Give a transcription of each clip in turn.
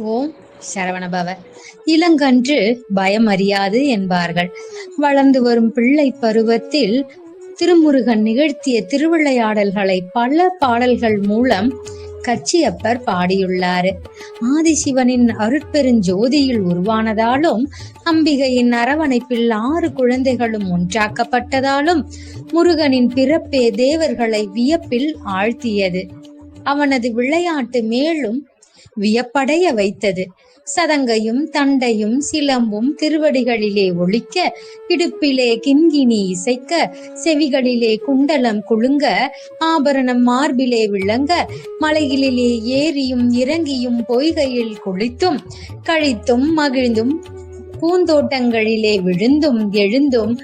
ஓம் சரவணபவ. இளங்கன்று பயம் அறியாது என்பார்கள். வளர்ந்து வரும் பிள்ளை பருவத்தில் திருமுருகன் நிகழ்த்திய திருவிளையாடல்களை பல பாடல்கள் மூலம் கச்சியப்பர் பாடியுள்ளாரு. ஆதிசிவனின் அருட்பெருஞ்சோதியில் உருவானதாலும் அம்பிகையின் அரவணைப்பில் 6 குழந்தைகளும் ஒன்றாக்கப்பட்டதாலும் முருகனின் பிறப்பே தேவர்களை வியப்பில் ஆழ்த்தியது. அவனது விளையாட்டு மேலும் வியப்படைய வைத்தது. சதங்கையும் தண்டையும் சிலம்பும் திருவடிகளிலே ஒலிக்க, இடுப்பிலே கிண்கிணி இசைக்க, செவிகளிலே குண்டலம் குலுங்க, ஆபரணம் மார்பிலே விளங்க, மலைகளிலே ஏறியும் இறங்கியும் பொய்கையில் குளித்தும் கழித்தும் மகிழ்ந்தும் பூந்தோட்டங்களிலே விழுந்தும் எழுந்தும்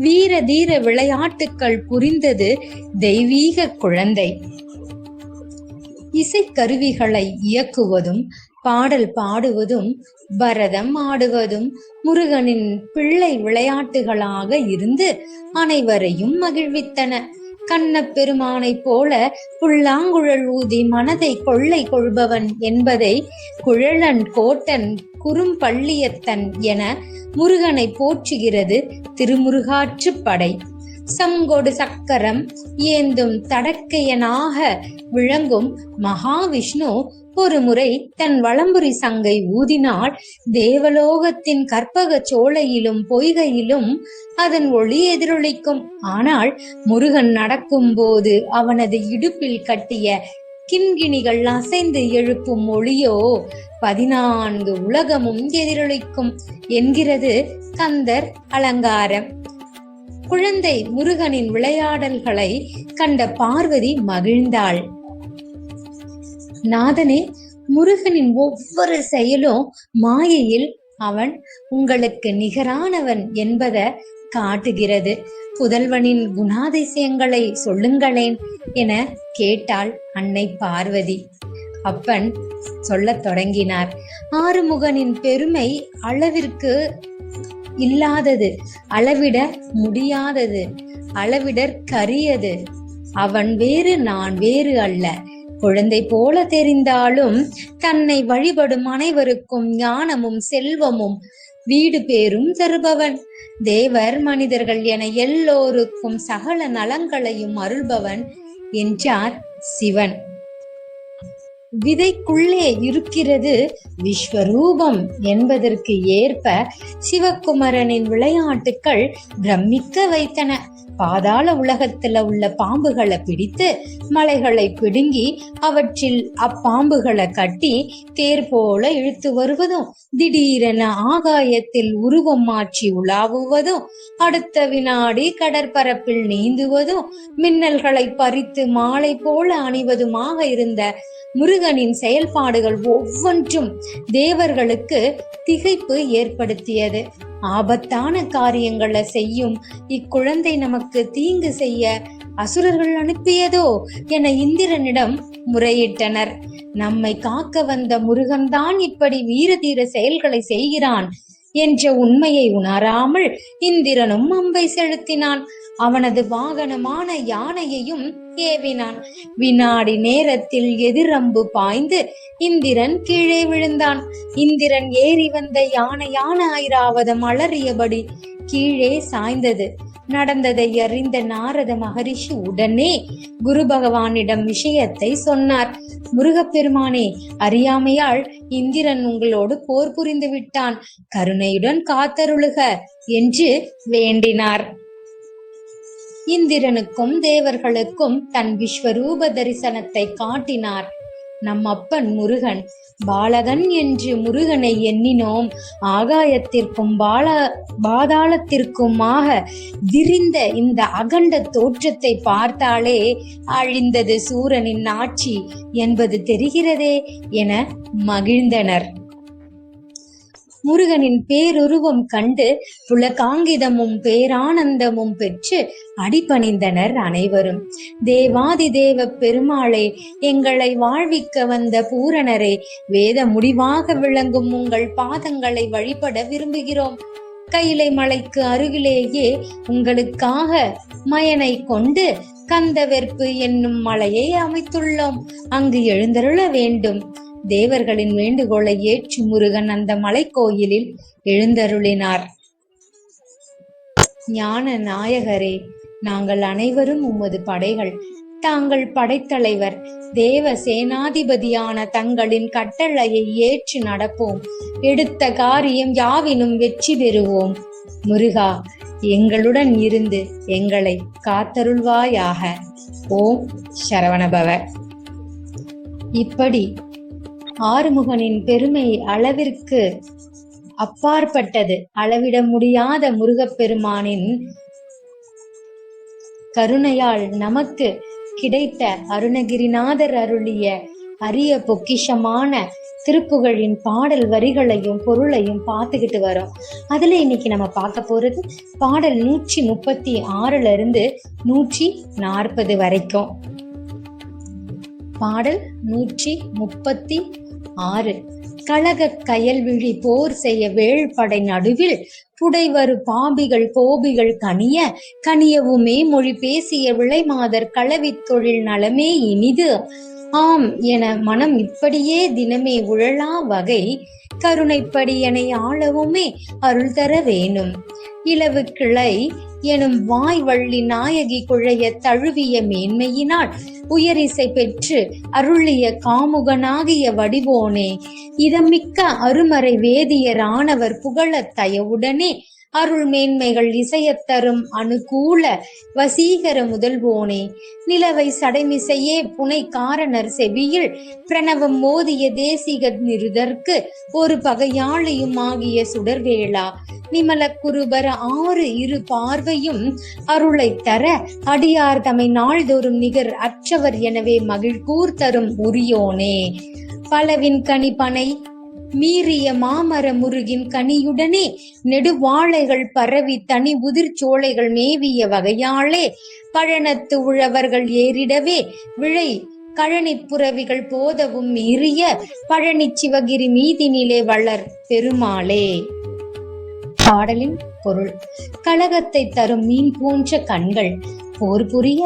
வீர தீர விளையாட்டுக்கள் புரிந்தது தெய்வீக குழந்தை. இசைக்கருவிகளை இயக்குவதும் பாடல் பாடுவதும் பரதம் ஆடுவதும் முருகனின் பிள்ளை விளையாட்டுகளாக இருந்து அனைவரையும் மகிழ்வித்தன. கண்ணப்பெருமானை போல புல்லாங்குழல் ஊதி மனதை கொள்ளை கொள்பவன் என்பதை குழலன் கோட்டன் குறும்பள்ளியத்தன் என முருகனை போற்றுகிறது திருமுருகாற்றுப்படை. சங்கொடு சக்கரம் ஏந்தும் தடக்கையனாக விளங்கும் மகாவிஷ்ணு ஒரு முறை தன் வலம்புரி சங்கை ஊதினால் தேவலோகத்தின் கற்பக சோலையிலும் பொய்கையிலும் அதன் ஒளி எதிரொலிக்கும். ஆனால் முருகன் நடக்கும் போது அவனது இடுப்பில் கட்டிய கிண்கிணிகள் அசைந்து எழுப்பும் ஒளியோ 14 உலகமும் எதிரொலிக்கும் என்கிறது கந்தர் அலங்காரம். குழந்தை முருகனின் விளையாடல்களை கண்ட பார்வதி மகிழ்ந்தாள். நாதனே, முருகனின் ஒவ்வொரு செயலும் மாயையில் அவன் உங்களுக்கு நிகரானவன் என்பதை காட்டுகிறது. புதல்வனின் குணாதிசயங்களை சொல்லுங்களேன் என கேட்டாள் அன்னை பார்வதி. அப்பன் சொல்லத் தொடங்கினார். ஆறுமுகனின் பெருமை அளவிற்கு இல்லாதது, அளவிட முடியாதது, அளவிடற்கரியது. அவன் வேறு, நான் வேறு அல்ல. குழந்தை போல தெரிந்தாலும் தன்னை வழிபடும் அனைவருக்கும் ஞானமும் செல்வமும் வீடு பேரும் தருபவன். தேவர் மனிதர்கள் என எல்லோருக்கும் சகல நலங்களையும் அருள்பவன் என்றார் சிவன். விதைக்குள்ளே இருக்கிறது விஸ்வரூபம் என்பதற்கு ஏற்ப சிவகுமரனின் விளையாட்டுக்கள் பிரமிக்க வைத்தன. பாதாள உலகத்துல உள்ள பாம்புகளை பிடித்து மலைகளை பிடுங்கி அவற்றில் அப்பாம்புகளை கட்டி தேர் போல இழுத்து வருவதும், திடீரென ஆகாயத்தில் உருவம் மாற்றி உலாவுவதும், அடுத்த வினாடி கடற்பரப்பில் நீந்துவதும், மின்னல்களை பறித்து மாலை போல அணிவதுமாக இருந்த முருகனின் செயல்பாடுகள் ஒவ்வொன்றும் தேவர்களுக்கு திகைப்பு ஏற்படுத்தியது. ஆபத்தான காரியங்களை செய்யும் இக்குழந்தை நமக்கு தீங்கு செய்ய அசுரர்கள் அனுப்பியதோ என இந்திரனிடம் முறையிட்டனர். நம்மை காக்க வந்த முருகன்தான் இப்படி வீரதீர செயல்களை செய்கிறான் என்ற உண்மையை உணராமல் இந்திரனும் அம்பை செலுத்தினான். அவனது வாகனமான யானையையும் ஏவினான். வினாடி நேரத்தில் எதிரம்பு பாய்ந்து இந்திரன் கீழே விழுந்தான். இந்திரன் ஏறி வந்த யானையான ஐராவதம் அலறியபடி கீழே சாய்ந்தது. நடந்ததை அறிந்த நாரத மகரிஷி உடனே குரு பகவானிடம் விஷயத்தை சொன்னார். முருகப்பெருமானே, அறியாமையால் இந்திரன் உங்களோடு போர் புரிந்து விட்டான், கருணையுடன் காத்தருளுக என்று வேண்டினார். இந்திரனுக்கும் தேவர்களுக்கும் தன் விஸ்வரூப தரிசனத்தை காட்டினார். நம் அப்பன் முருகன் பாலகன் என்று முருகனை எண்ணினோம். ஆகாயத்திற்கும் பாதாளத்திற்குமாக விரிந்த இந்த அகண்ட தோற்றத்தை பார்த்தாலே அழிந்தது சூரனின் ஆட்சி என்பது தெரிகிறதே என மகிழ்ந்தனர். முருகனின் பேருருவம் கண்டு புலகாங்கிதமும் பேரானந்தமும் பெற்று அடிபணிந்தனர் அனைவரும். தேவாதி தேவ பெருமாளே, எங்களை வாழ்விக்க வந்த பூரணரே, வேத முடிவாக விளங்கும் உங்கள் பாதங்களை வழிபட விரும்புகிறோம். கைலை மலைக்கு அருகிலேயே உங்களுக்காக மயனை கொண்டு கந்தவெற்பு என்னும் மலையை அமைத்துள்ளோம். அங்கு எழுந்தருள வேண்டும். தேவர்களின் வேண்டுகோளை ஏற்று முருகன் அந்த மலைக்கோயிலில் எழுந்தருளினார். ஞான நாயகரே, நாங்கள் அனைவரும் உமது படைகள். தாங்கள் படைத்தலைவர், தேவ சேனாதிபதியான தங்களின் கட்டளையை ஏற்று நடப்போம். எடுத்த காரியம் யாவினும் வெற்றி பெறுவோம். முருகா, எங்களுடன் இருந்து எங்களை காத்தருள்வாயாக. ஓம் சரவணபவ. இப்படி ஆறுமுகனின் பெருமை அளவிற்கு அப்பாற்பட்டது. அளவிட முடியாத முருகப்பெருமானின் கருணையால் நமக்கு கிடைத்த அருணகிரிநாதர் அருளிய அரிய பொக்கிஷமான திருப்புகழின் பாடல் வரிகளையும் பொருளையும் பார்த்துக்கிட்டு வரோம். அதுல இன்னைக்கு நம்ம பார்க்க போறது பாடல் 136 இருந்து 140 வரைக்கும். பாடல் 136. கழக கயல்விழி போர் செய்ய வேள்படை நடுவில் புடைவரு பாபிகள் கோபிகள் கனியவுமே மொழி பேசிய விளைமாதர் களவித் தொழில் நலமே இனிது ஆம் என மனம் இப்படியே தினமே உழலா வகை கருணைப்படி என ஆளவுமே அருள் தர வேணும். இலவு கிளை எனும் வாய் வள்ளி நாயகி குழைய தழுவிய மேன்மையினால் உயரிசை பெற்று அருளிய காமுகனாகிய வடிவோனே, இதமிக்க அருமறை வேதியரானவர் புகழத் தயவுடனே அருள் மேன்மைகள் இசையத்தரும் அனுகூல வசீகர முதல்வோனே, நிலவை சடைமிசையே புனை காரணர் செவியில் பிரணவம் மோதிய தேசிக நிருதற்கு ஒரு பகையாளியும் ஆகிய சுடர்வேளா, நிமல குருபர 6 இரு பார்வையும் அருளை தர அடியார் தமை நாள்தோறும் நிகர் அற்றவர் எனவே மகிழ்கூர் தரும் உரியோனே, பலவின் கனி பனை மீறிய மாமர முருகின் கனியுடனே நெடுவாழைகள் பரவி தனி உதிர் சோலைகள் மேவிய வகையாளே, பழனத்து உழவர்கள் ஏறிடவே விழை கழனிப்புறவிகள் போதவும் மீறிய பழனி சிவகிரி மீதினிலே வளர் பெருமாளே. பாடலின் பொருள்: கலகத்தை தரும் மீன் போன்ற கண்கள், போர் புரிய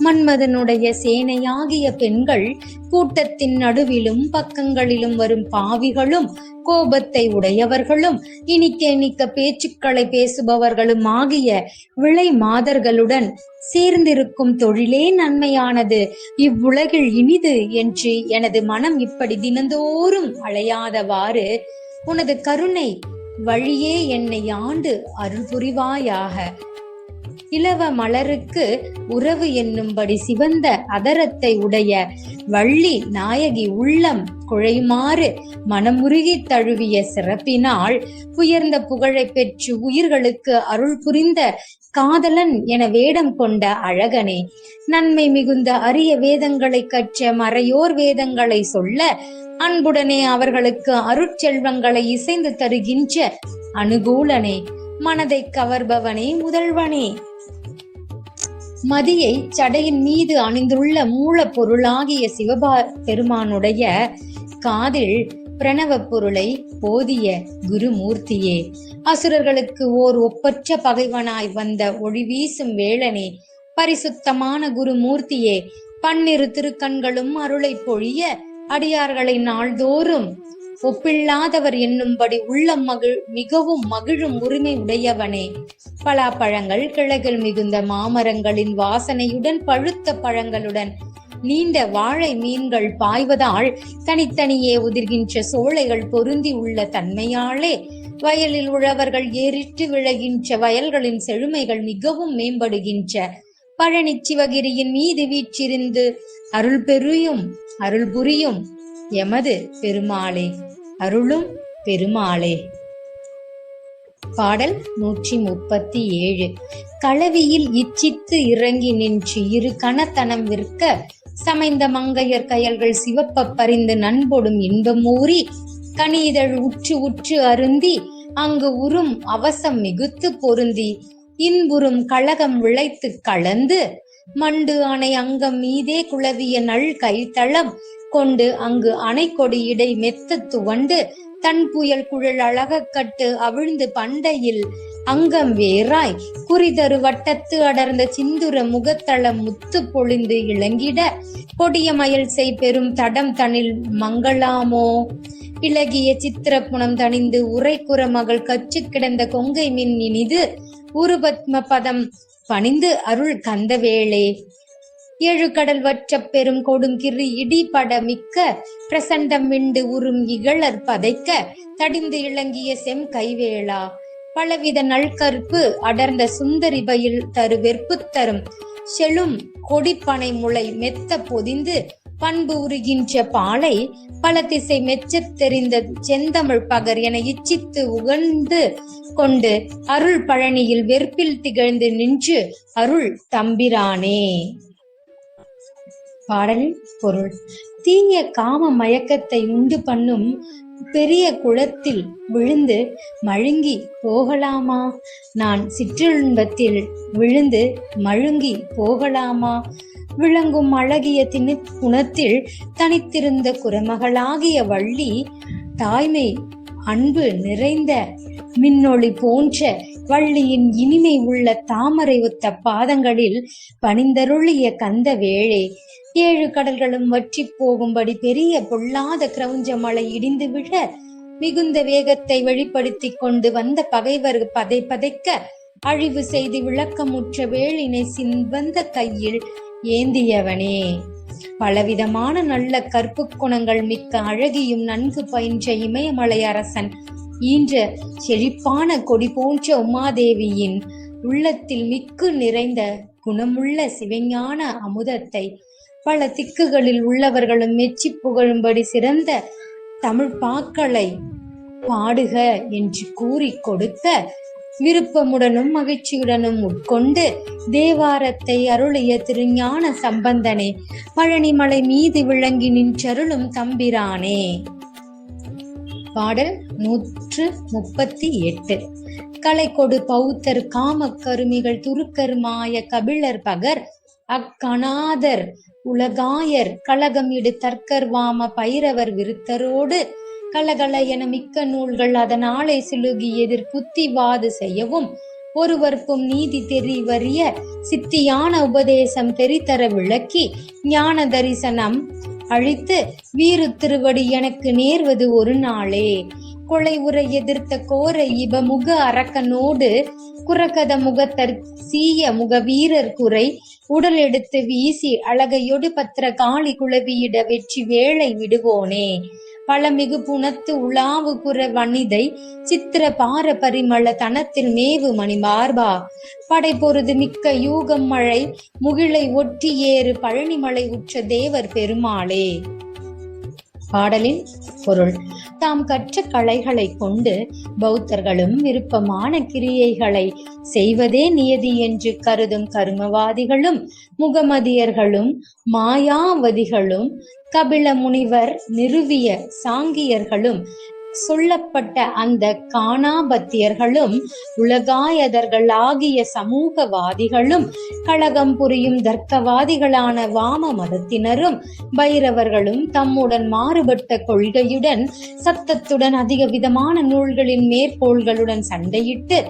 மன்மதனுடைய சேனையாகிய பெண்கள், கூட்டத்தின் நடுவிலும் பக்கங்களிலும் வரும் பாவிகளும் கோபத்தை உடையவர்களும் இனிக்க பேச்சுக்களை பேசுபவர்களும் ஆகிய விளை மாதர்களுடன் சேர்ந்திருக்கும் தொழிலே நன்மையானது, இவ்வுலகில் இனிது என்று எனது மனம் இப்படி தினந்தோறும் அழையாதவாறு உனது கருணை வழியே என்னை ஆண்டு அருள் புரிவாயாக. இலவ மலருக்கு உறவு என்னும்படி சிவந்த அதரத்தை உடைய வள்ளி நாயகி உள்ளம் குழையுமாறு மனமுருகி தழுவிய சிறப்பினால் உயர்ந்த புகழை பெற்று உயிர்களுக்கு அருள் புரிந்த காதலன் என வேடம் கொண்ட அழகனே, நன்மை மிகுந்த அரிய வேதங்களை கற்ற மறையோர் வேதங்களை சொல்ல அன்புடனே அவர்களுக்கு அருட்செல்வங்களை இசைந்து தருகின்ற அனுகூலனே, மனதை கவர்பவனே, முதல்வனே, மதியை சடையின் மீது அணிந்துள்ள மூல பொருளாகிய சிவபெருமானுடைய காதில் பிரணவ பொருளை போதிய குருமூர்த்தியே, அசுரர்களுக்கு ஓர் ஒப்பற்ற பகைவனாய் வந்த ஒளி வீசும் வேளனே, பரிசுத்தமான குருமூர்த்தியே, 12 திருக்கண்களும் அருளை பொழிய அடியார்களை நாள்தோறும் ஒப்பில்லாதவர் என்னும்படி உள்ளம் மிகவும் மகிழும் உரிமை உடையவனே, பலாப்பழங்கள் கிளைகள் மிகுந்த மாமரங்களின் வாசனையுடன் பழுத்த பழங்களுடன் நீண்ட வாழை மீன்கள் பாய்வதால் தனித்தனியே உதிர்கின்ற சோலைகள் பொருந்தி உள்ள தன்மையாலே வயலில் உழவர்கள் ஏறிட்டு விளைகின்ற வயல்களின் செழுமைகள் மிகவும் மேம்படுகின்ற பழனி சிவகிரியின் மீது வீற்றிருந்து அருள் புரியும் எமது பெருமாளே, அருளும் பெருமாளே. பாடல் 137. களவியில் இச்சித்து இறங்கி நின்று இரு கணத்தனம் விற்க சமைந்த மங்கையர் கயல்கள் சிவப்ப பறிந்து நண்பொடும் இன்பம் ஊறி கனிதழ் உற்று அருந்தி அங்கு உறும் அவசம் மிகுத்து பொருந்தி இன்புறும் கழகம் விளைத்து கலந்து மண்டு அணை அங்கம் மீதே குளவிய நல் கைத்தளம் கொண்டு அங்கு அணை கொடியிடை மெத்த துவண்டு தன் புயல் குழல் அழக கட்டு அவிழ்ந்து பண்டையில் அங்கம் வேறாய் குறிதரு வட்டத்து அடர்ந்த சிந்துர முகத்தளம் முத்து பொழிந்து இளங்கிட கொடிய மயல் செய் பெரும் தடம் தனில் மங்களாமோ. இளகிய சித்திரப்புணம் தணிந்து உரைக்குற மகள் கச்சு கிடந்த கொங்கை மின் இனிது உருபத்ம பதம் பணிந்து அருள் கந்தவேளே. ஏழு கடல் வற்ற பெரும் கொடுங்கிரி இடிபட மிக்க பிரசண்டம் விண்டு உறும் இகழற் பதைக்க தடிந்து இளங்கிய செம் கைவேளா. பலவித நல்கற்பு அடர்ந்த சுந்தரி பயில் தரு வெற்பு தரும் செழும் கொடிப்பனை முளை மெத்த பொதிந்து பண்பு உருகின்ற பாலை பல திசை மெச்சத் தெரிந்த செந்தமிழ் பகர் என இச்சித்து உகழ்ந்து கொண்டு அருள் பழனியில் வெற்பில் திகழ்ந்து நின்று அருள் தம்பிரானே. பாடலின் பொருள்: தீய காம மயக்கத்தை உண்டு பண்ணும் பெரிய குளத்தில் விழுந்து மழுங்கி போகலாமா? நான் சிற்றின்பத்தில் விழுந்து மழுங்கி போகலாமா? விளங்கும் அழகிய குணத்தில் தனித்திருந்த குறமகளாகிய வள்ளி தாய்மை அன்பு நிறைந்த மின்னொளி போன்ற வள்ளியின் இனிமை உள்ள தாமரை ஒத்த பாதங்களில் பணிந்தருளிய கந்த வேளே. ஏழு கடல்களும் வற்றி போகும்படி பெரிய பொல்லாத கிரௌஞ்ச மழை இடிந்து விழ மிகுந்த வேகத்தை வெளிப்படுத்தி கொண்டு வந்த பகைவர் பதைக்க அழிவு செய்து விளக்கமுற்ற வேளினை சின்வந்த கையில் ஏந்தியவனே. பலவிதமான நல்ல கற்பு குணங்கள் மிக்க அழகியும் நன்கு பயின்ற இமயமலை அரசன் ஈன்ற செழிப்பான கொடி போன்ற உமாதேவியின் உள்ளத்தில் மிக்கு நிறைந்த குணமுள்ள சிவஞான அமுதத்தை பல திக்குகளில் உள்ளவர்களும் மெச்சி புகழும்படி சிறந்த தமிழ் பாக்களை பாடுக என்று கூறி கொடுக்க விருப்பமுடனும் மகிழ்ச்சியுடனும் உட்கொண்டு தேவாரத்தை அருளிய திருஞான சம்பந்தனே, பழனிமலை மீது விளங்கி நின்றருளும் தம்பிரானே. பாடல் 138. கலைக்கொடு பௌத்தர் காம கருமிகள் துருக்கர் மாய கபிலர் பகர் அக்கணாதர் உலகாயர் கலகம் இடு தற்கர் வாம பைரவர் விருத்தரோடு கலகல என மிக்க நூல்கள் அதனாலே சிலுகி எதிர் புத்திவாது செய்யவும் ஒருவர்க்கும் நீதி தெரிவறிய சித்தியான உபதேசம் தெரித்தர விளக்கி ஞான தரிசனம் அழித்து வீறு திருவடி எனக்கு நேர்வது ஒரு நாளே. கொலை உரை எதிர்த்த கோர இபமுக அரக்கனோடு குரகத முகத்தர் சீய முக வீரர் குறை உடல் எடுத்து வீசி அழகையொடு பத்திர காளி குளவியிட வெற்றி வேளை விடுவோனே. பழமிகு புனத்து உலாவு குற வனிதை சித்திர பார பரிமள தனத்தில் மேவு மணி மார்பா படை பொருது மிக்க யூகம் மழை முகிலை ஒட்டி ஏறு பழனிமலை உற்ற தேவர் பெருமாளே. பாடலின் பொருள்: தாம் கற்ற கலைகளை கொண்டு பௌத்தர்களும் விருப்பமான கிரியைகளை செய்வதே நியதி என்று கருதும் கருமவாதிகளும் முகமதியர்களும் மாயாவதிகளும் கபில முனிவர் நிறுவிய சாங்கியர்களும் சொல்லப்பட்ட அந்த காணாபத்தியர்களும் உலகாயதர்கள் ஆகிய சமூகவாதிகளும் கலகம் புரியும் தர்க்கவாதிகளான வாம மதத்தினரும் பைரவர்களும் தம்முடன் மாறுபட்ட கொள்கையுடன் சத்தத்துடன் அதிக விதமான நூல்களின் மேற்கோள்களுடன் சண்டையிட்டு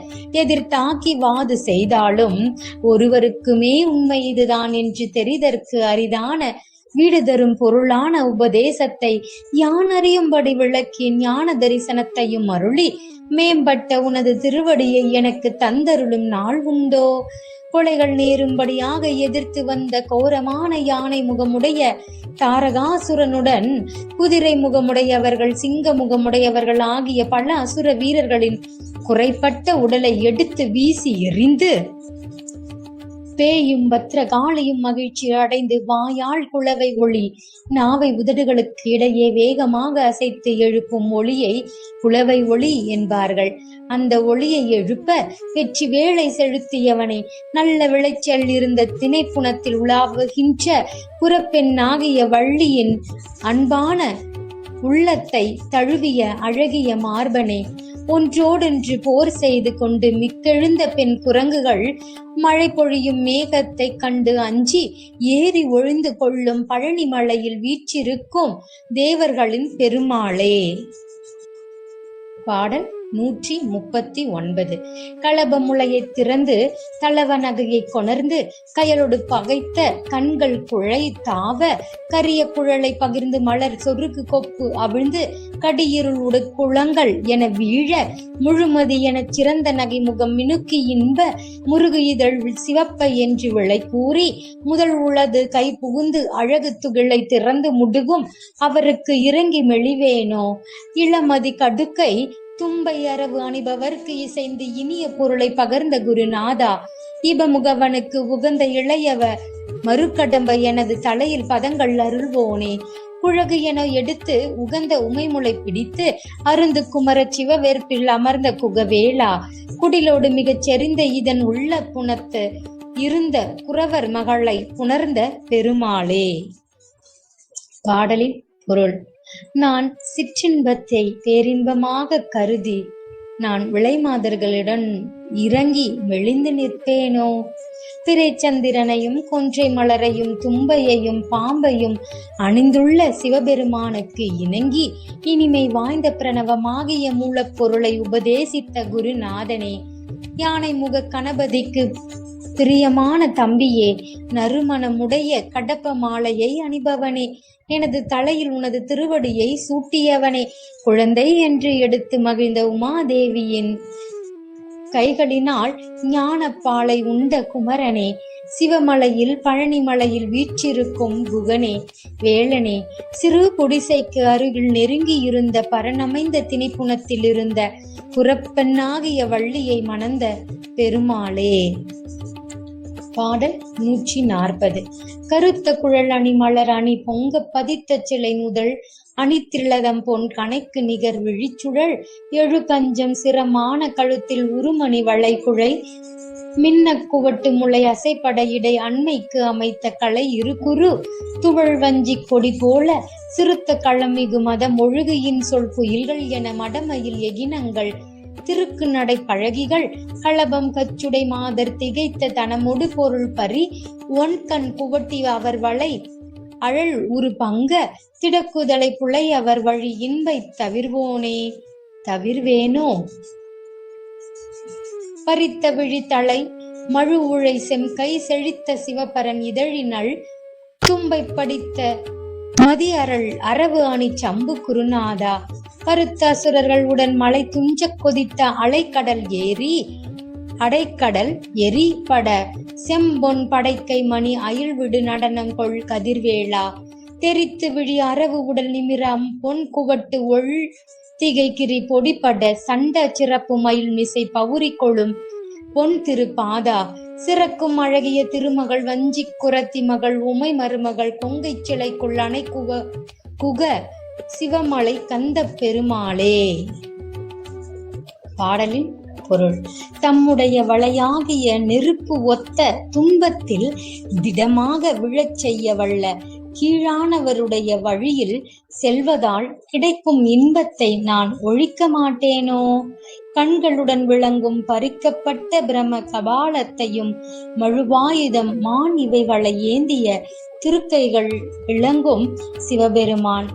எதிர்த்தாக்கி வாது செய்தாலும் ஒருவருக்குமே உண்மை இதுதான் என்று தெரிதற்கு அரிதான வீடு தரும் பொருளான உபதேசத்தை யான் அறியும்படி விளக்கி ஞான தரிசனத்தையும் அருளி மேம்பட்ட உனது திருவடியை எனக்கு தந்தருளும் நாள் உண்டோ? கொலைகள் நேரும்படியாக எதிர்த்து வந்த கோரமான யானை முகமுடைய தாரகாசுரனுடன் குதிரை முகமுடையவர்கள் சிங்க முகமுடையவர்கள் ஆகிய பல அசுர வீரர்களின் குறைப்பட்ட உடலை எடுத்து வீசி எறிந்து பேயும் பத்திர காளியும் மகிழ்ச்சி அடைந்து வாயால் குளவை ஒளி நாவை உதடுகளுக்கு இடையே வேகமாக அசைத்து எழுப்பும் ஒளியை குளவை ஒளி என்பார்கள். அந்த ஒளியை எழுப்ப வெற்றி வேளை செலுத்தியவனை நல்ல விளைச்சல் இருந்த திணைப்புணத்தில் உலாவுகின்ற புறப்பெண்ணாகிய வள்ளியின் அன்பான உள்ளத்தை தழுவிய அழகிய மார்பனே, ஒன்றோடொன்று போர் செய்து கொண்டு மிக்கெழுந்த பெண் குரங்குகள் மழை பொழியும் மேகத்தை கண்டு அஞ்சி ஏறி ஒழிந்து கொள்ளும் பழனி மலையில் வீற்றிருக்கும் தேவர்களின் பெருமாளே. பாடல் 139. களபமுளையை திறந்து தளவ நகையை கொணர்ந்து கயலொடு பகைத்த கண்கள் குழை தாவ கரிய குழலை பகிர்ந்து மலர் சொருக்கு கொப்பு அவிழ்ந்து கடியிருள் உடு குளங்கள் என வீழ முழுமதி எனச் சிறந்த நகை முகம் மினுக்கி இன்ப முருகு இதழ் சிவப்ப என்று விளை கூறி முதல் உளது கை புகுந்து அழகு துகிலை திறந்து முடுகும் அவருக்கு இறங்கி மெளிவேனோ இளமதி கடுக்கை தும்பை அரவு அணிபவர்க்கு இசைந்து இனிய பொருளை பகர்ந்த குருநாதா இபமுகவனுக்கு உகந்த இளையவ மறுக்கடம்ப எனது தலையில் பதங்கள் அருள்வோனே குழகு என எடுத்து உகந்த உமைமுளை பிடித்து அருந்து குமர சிவவேற்பில் அமர்ந்த குகவேளா குடிலோடு மிகச் செறிந்த இதன் உள்ள புனத்து இருந்த குறவர் மகளை புணர்ந்த பெருமாளே. பாடலின் பொருள்: நான் சிற்றின்பத்தை பேரின்பமாக கருதி நான் விளைமாதர்களிடம் இறங்கி மெலிந்து நிற்பேனோ? பிறைச்சந்திரனையும் கொன்றை மலரையும் தும்பையையும் பாம்பையும் அணிந்துள்ள சிவபெருமானுக்கு இணங்கி இனிமை வாய்ந்த பிரணவமாகிய மூலப்பொருளை உபதேசித்த குருநாதனே, யானை முக கணபதிக்கு பிரியமான தம்பியே, நறுமணமுடைய கடப்ப மாலையை அணிபவனே, எனது தலையில் உனது திருவடியை சூட்டியவனே, குழந்தை என்று எடுத்து மகிழ்ந்த உமாதேவியின் கைகளினால் ஞானப்பாலை உண்ட குமரனே, சிவமலையில் பழனிமலையில் வீற்றிருக்கும் குகனே, வேளனே, சிறு குடிசைக்கு அருகில் நெருங்கி இருந்த பரணமைந்த திணிப்புணத்தில் இருந்த புறப்பெண்ணாகிய வள்ளியை மணந்த பெருமாளே. பாடல் 140. கருத்த குழல் அணி மலர் அணி பொங்க பதித்த சிலை முதல் அணித்திரளதம் பொன் கணைக்கு நிகர் விழிச்சுழல் எழு கஞ்சம் சிரமான கழுத்தில் உருமணி வளை குழை மின்ன குவட்டு முளை அசைப்பட இடை அண்மைக்கு அமைத்த கலை இரு குரு துவள் வஞ்சி கொடி போல சிறுத்த களமிகு மதம் ஒழுகையின் சொல் குயில்கள் என மடமையில் எகினங்கள் திருக்கு நடை பழகிகள் களபம் கச்சுடை மாதர் திகைத்த தனமொடு பொருள் பறி ஒன்கண் குவட்டி அவர் வளை அழல் உரு பங்க திடக்குதலை புலை அவர் வழி இன்பை தவிர்வோனே தவிர்வேனோ? பறித்த விழித்தலை மழு உழை செம்கை செழித்த சிவபரன் இதழினள் தும்பை படித்த மதி அரள் அரவு அணி சம்பு குருநாதா, கருத்த அசுரர்கள் உடன் மலை துஞ்ச கொதித்த அலைக்கடல் ஏறி அடைக்கடல் எரிபட செம்பொன் படைக்கை மணி அயில்விடு நடனங்கொள் கதிர்வேளா, தெரித்து விழி அரவு உடல் நிமிரம் பொன் குவட்டு ஒள் திகைக்கிரி பொடிப்பட சண்ட சிறப்பு மயில் மிசை பவுரி கொழும் பொன் திருப்பாதா, சிறக்கும் அழகிய திருமகள் வஞ்சி குரத்தி மகள் உமை மருமகள் கொங்கை சிலைக்குள் அணை குக சிவமலை கந்த பெருமாளே. பாடலின் பொருள்: தம்முடைய வளையாகிய நெருப்பு ஒத்த துன்பத்தில் திடமாக விழச் செய்ய வல்ல கீழானவருடைய வழியில் செல்வதால் கிடைக்கும் இன்பத்தை நான் ஒழிக்க மாட்டேனோ? கண்களுடன் விளங்கும் பறிக்கப்பட்ட பிரம கபாலத்தையும் மழுவாயுதம் மான் இவைகளை ஏந்திய திருக்கைகள் விளங்கும் சிவபெருமான்,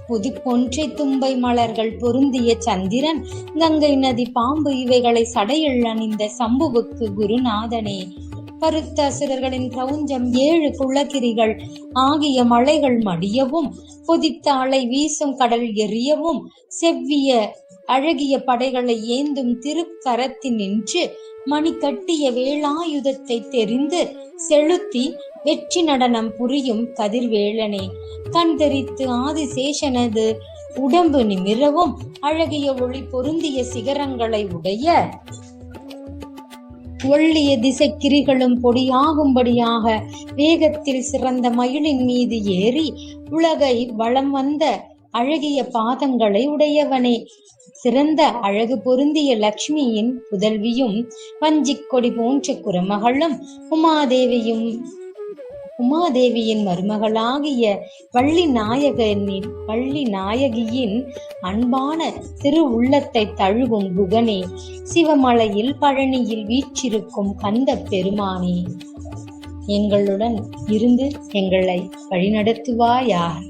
புது கொன்றை தும்பை மலர்கள் பொருந்திய சந்திரன், கங்கை நதி பாம்பு இவைகளை சடையில் அணிந்த சம்புவுக்கு குருநாதனே, பருத்த அசுரர்களின் கிரௌஞ்சம் 7 குள்ளகிரிகள் ஆகிய மலைகள் மடியவும் கொதித்த அலை வீசும் கடல் எரியவும் செவ்விய அழகிய படைகளை ஏந்தும் திருக்கரத்தின் நின்று மணி கட்டிய வேளாயுதத்தை தெரிந்து செலுத்தி வெற்றி நடனம் புரியும் கதிர்வேளனே, கண் தெரித்து ஆதிசேஷனது உடம்பு நிமிரவும் அழகிய ஒளி பொருந்திய சிகரங்களை உடைய ஒள்ளிய திசை கிரிகளும் பொடியாகும்படியாக வேகத்தில் சிறந்த மயிலின் மீது ஏறி உலகை வலம் வந்த அழகிய பாதங்களை உடையவனே, சிறந்த அழகு பொருந்திய லட்சுமியின் புதல்வியும் வஞ்சிக் கொடி போன்ற குரமகளும் உமாதேவியின் மருமகளாகிய வள்ளி நாயகியின் அன்பான திரு உள்ளத்தை தழுவும் குகனே, சிவமலையில் பழனியில் வீற்றிருக்கும் கந்த பெருமானே, எங்களுடன் இருந்து எங்களை வழிநடத்துவாயார்.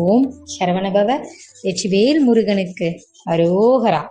ஓம் சரவணபவ. வெற்றிவேல் முருகனுக்கு அரோகரா.